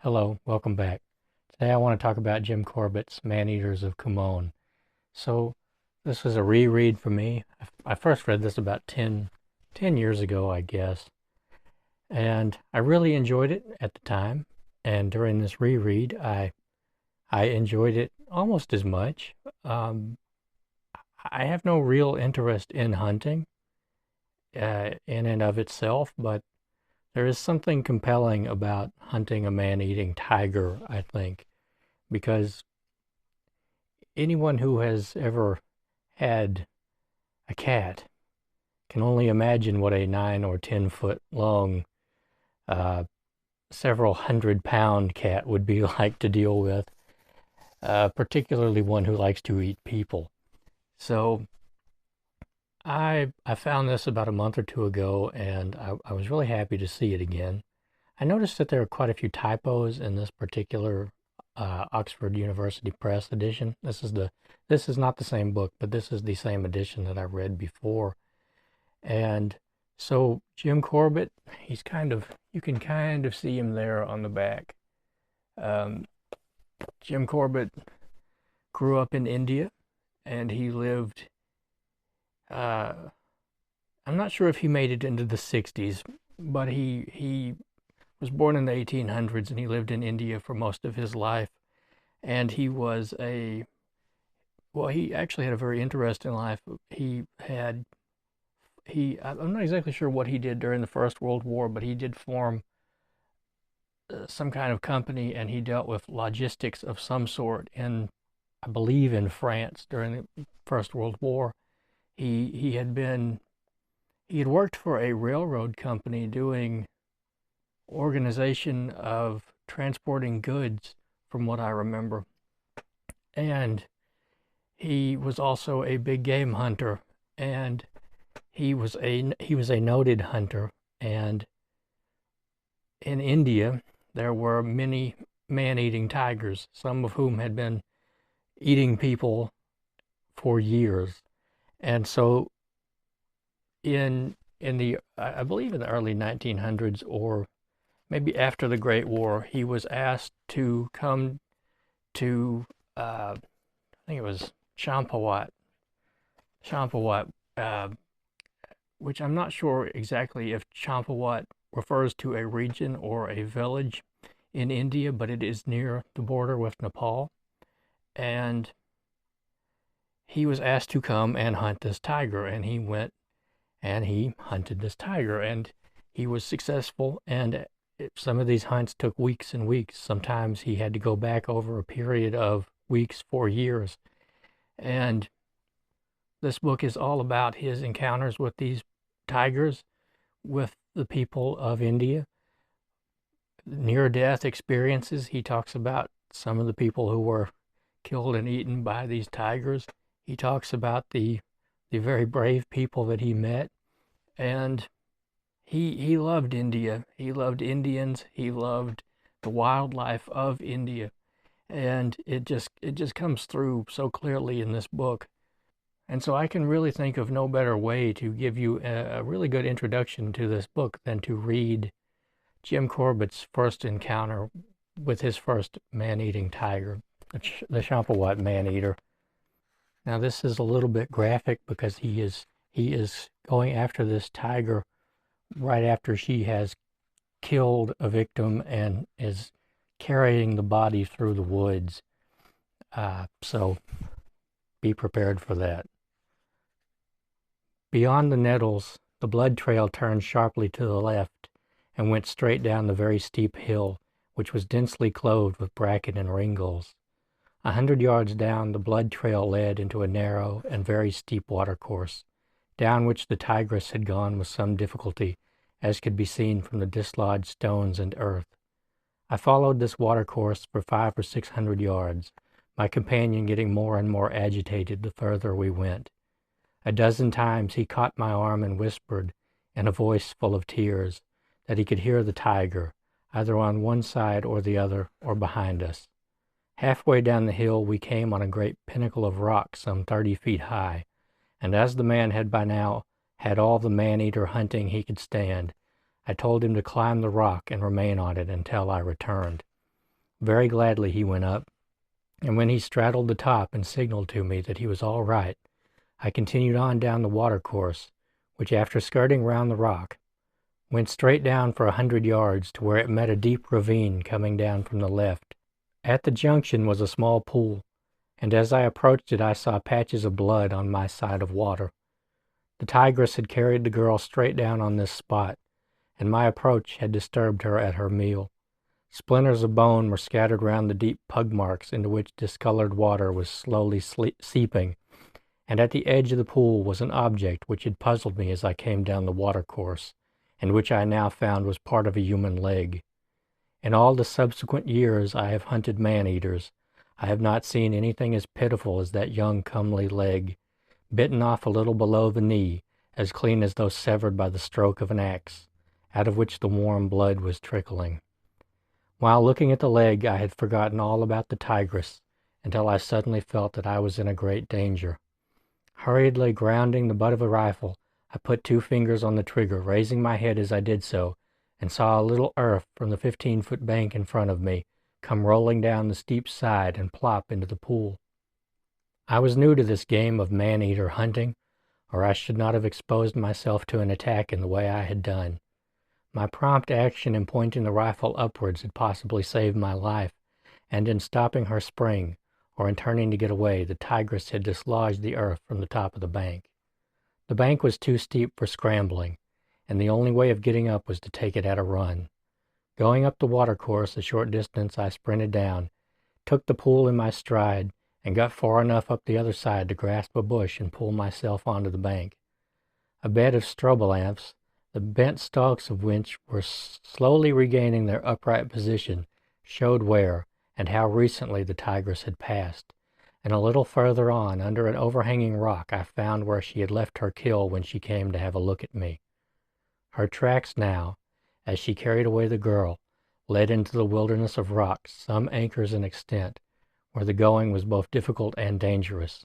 Hello, welcome back. Today I want to talk about Jim Corbett's Man-Eaters of Kumoan. So, this was a reread for me. I first read this about 10 years ago, I guess, and I really enjoyed it at the time. And during this reread, I enjoyed it almost as much. Um, I have no real interest in hunting in and of itself, but there is something compelling about hunting a man-eating tiger, I think, because anyone who has ever had a cat can only imagine what a 9 or 10 foot long, uh, several 100 pound cat would be like to deal with, particularly one who likes to eat people. So I found this about a month or two ago, and I was really happy to see it again. I noticed that there are quite a few typos in this particular Oxford University Press edition. This is not the same book, but this is the same edition that I read before. And so Jim Corbett, you can kind of see him there on the back. Um, Jim Corbett grew up in India, and he lived. Uh, I'm not sure if he made it into the 60s, but he was born in the 1800s, and he lived in India for most of his life. And he actually had a very interesting life. I'm not exactly sure what he did during the First World War, but he did form some kind of company, and he dealt with logistics of some sort I believe, in France during the First World War. He had been he had worked for a railroad company doing organization of transporting goods, from what I remember. And he was also a big game hunter, and he was a noted hunter. And in India, there were many man-eating tigers, some of whom had been eating people for years. And so in the I believe in the early 1900s, or maybe after the Great War, he was asked to come to I think it was Champawat, which I'm not sure exactly if Champawat refers to a region or a village in India, but it is near the border with Nepal. And he was asked to come and hunt this tiger, and he went and he hunted this tiger, and he was successful. And some of these hunts took weeks and weeks. Sometimes he had to go back over a period of weeks for years. And this book is all about his encounters with these tigers, with the people of India, near death experiences. He talks about some of the people who were killed and eaten by these tigers. He talks about the very brave people that he met, and he loved India. He loved Indians. He loved the wildlife of India, and it just comes through so clearly in this book. And so I can really think of no better way to give you a really good introduction to this book than to read Jim Corbett's first encounter with his first man-eating tiger, the Champawat man-eater. Now this is a little bit graphic because he is going after this tiger right after she has killed a victim and is carrying the body through the woods. So be prepared for that. Beyond the nettles, the blood trail turned sharply to the left and went straight down the very steep hill, which was densely clothed with bracken and ringles. 100 yards down, the blood trail led into a narrow and very steep watercourse, down which the tigress had gone with some difficulty, as could be seen from the dislodged stones and earth. I followed this watercourse for 500 or 600 yards, my companion getting more and more agitated the further we went. A dozen times he caught my arm and whispered, in a voice full of tears, that he could hear the tiger, either on one side or the other, or behind us. Halfway down the hill we came on a great pinnacle of rock some 30 feet high, and as the man had by now had all the man-eater hunting he could stand, I told him to climb the rock and remain on it until I returned. Very gladly he went up, and when he straddled the top and signaled to me that he was all right, I continued on down the watercourse, which, after skirting round the rock, went straight down for 100 yards to where it met a deep ravine coming down from the left. At the junction was a small pool, and as I approached it I saw patches of blood on my side of water. The tigress had carried the girl straight down on this spot, and my approach had disturbed her at her meal. Splinters of bone were scattered round the deep pug marks into which discolored water was slowly seeping, and at the edge of the pool was an object which had puzzled me as I came down the watercourse, and which I now found was part of a human leg. In all the subsequent years I have hunted man-eaters, I have not seen anything as pitiful as that young comely leg, bitten off a little below the knee, as clean as though severed by the stroke of an axe, out of which the warm blood was trickling. While looking at the leg, I had forgotten all about the tigress, until I suddenly felt that I was in a great danger. Hurriedly grounding the butt of a rifle, I put 2 fingers on the trigger, raising my head as I did so, and saw a little earth from the 15-foot bank in front of me come rolling down the steep side and plop into the pool. I was new to this game of man-eater hunting, or I should not have exposed myself to an attack in the way I had done. My prompt action in pointing the rifle upwards had possibly saved my life, and in stopping her spring, or in turning to get away, the tigress had dislodged the earth from the top of the bank. The bank was too steep for scrambling, and the only way of getting up was to take it at a run. Going up the watercourse a short distance, I sprinted down, took the pool in my stride, and got far enough up the other side to grasp a bush and pull myself onto the bank. A bed of strobilanthes, the bent stalks of which were slowly regaining their upright position, showed where and how recently the tigress had passed, and a little further on, under an overhanging rock, I found where she had left her kill when she came to have a look at me. Her tracks now, as she carried away the girl, led into the wilderness of rocks, some acres in extent, where the going was both difficult and dangerous.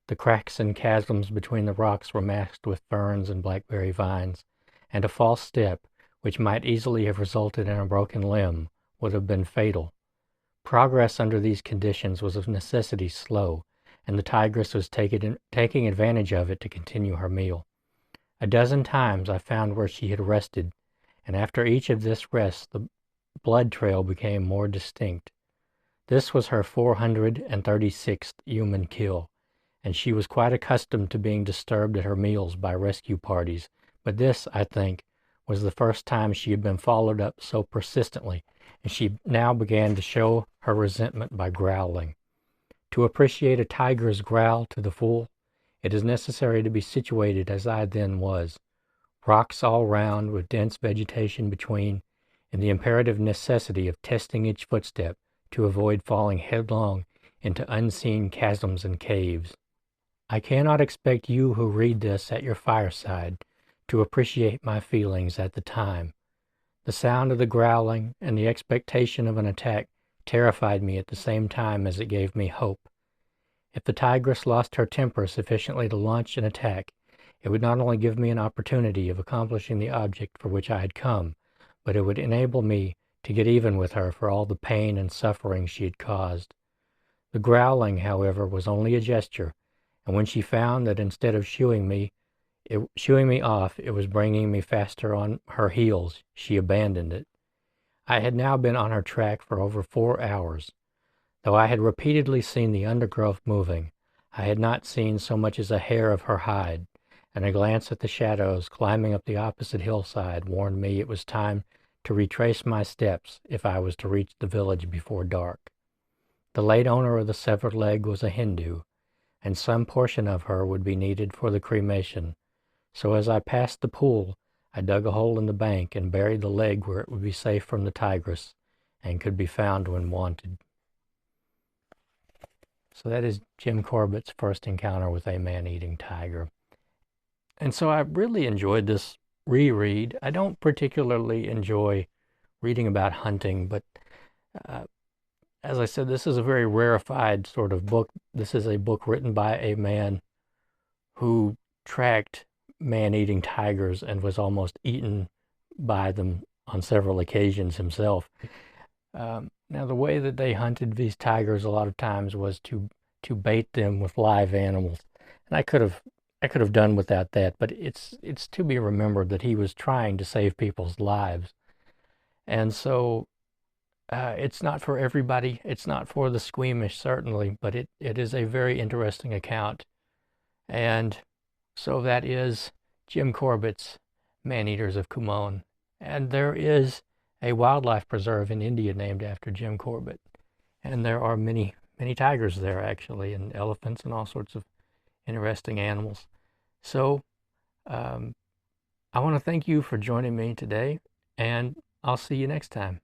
The cracks and chasms between the rocks were masked with ferns and blackberry vines, and a false step, which might easily have resulted in a broken limb, would have been fatal. Progress under these conditions was of necessity slow, and the tigress was taking advantage of it to continue her meal. A dozen times I found where she had rested, and after each of this rest the blood trail became more distinct. This was her 436th human kill, and she was quite accustomed to being disturbed at her meals by rescue parties, but this, I think, was the first time she had been followed up so persistently, and she now began to show her resentment by growling. To appreciate a tiger's growl to the full, it is necessary to be situated as I then was, rocks all round with dense vegetation between, and the imperative necessity of testing each footstep to avoid falling headlong into unseen chasms and caves. I cannot expect you who read this at your fireside to appreciate my feelings at the time. The sound of the growling and the expectation of an attack terrified me at the same time as it gave me hope. If the tigress lost her temper sufficiently to launch an attack, it would not only give me an opportunity of accomplishing the object for which I had come, but it would enable me to get even with her for all the pain and suffering she had caused. The growling, however, was only a gesture, and when she found that instead of shooing me off, it was bringing me faster on her heels, she abandoned it. I had now been on her track for over 4 hours. Though I had repeatedly seen the undergrowth moving, I had not seen so much as a hair of her hide, and a glance at the shadows climbing up the opposite hillside warned me it was time to retrace my steps if I was to reach the village before dark. The late owner of the severed leg was a Hindu, and some portion of her would be needed for the cremation, so as I passed the pool, I dug a hole in the bank and buried the leg where it would be safe from the tigress and could be found when wanted. So that is Jim Corbett's first encounter with a man-eating tiger. And so I really enjoyed this reread. I don't particularly enjoy reading about hunting, but as I said, this is a very rarefied sort of book. This is a book written by a man who tracked man-eating tigers and was almost eaten by them on several occasions himself. Now, the way that they hunted these tigers a lot of times was to bait them with live animals, and I could have done without that. But it's to be remembered that he was trying to save people's lives, and so it's not for everybody. It's not for the squeamish, certainly, but it is a very interesting account. And so that is Jim Corbett's Man-Eaters of Kumoan. And there is a wildlife preserve in India named after Jim Corbett. And there are many, many tigers there, actually, and elephants and all sorts of interesting animals. So I want to thank you for joining me today, and I'll see you next time.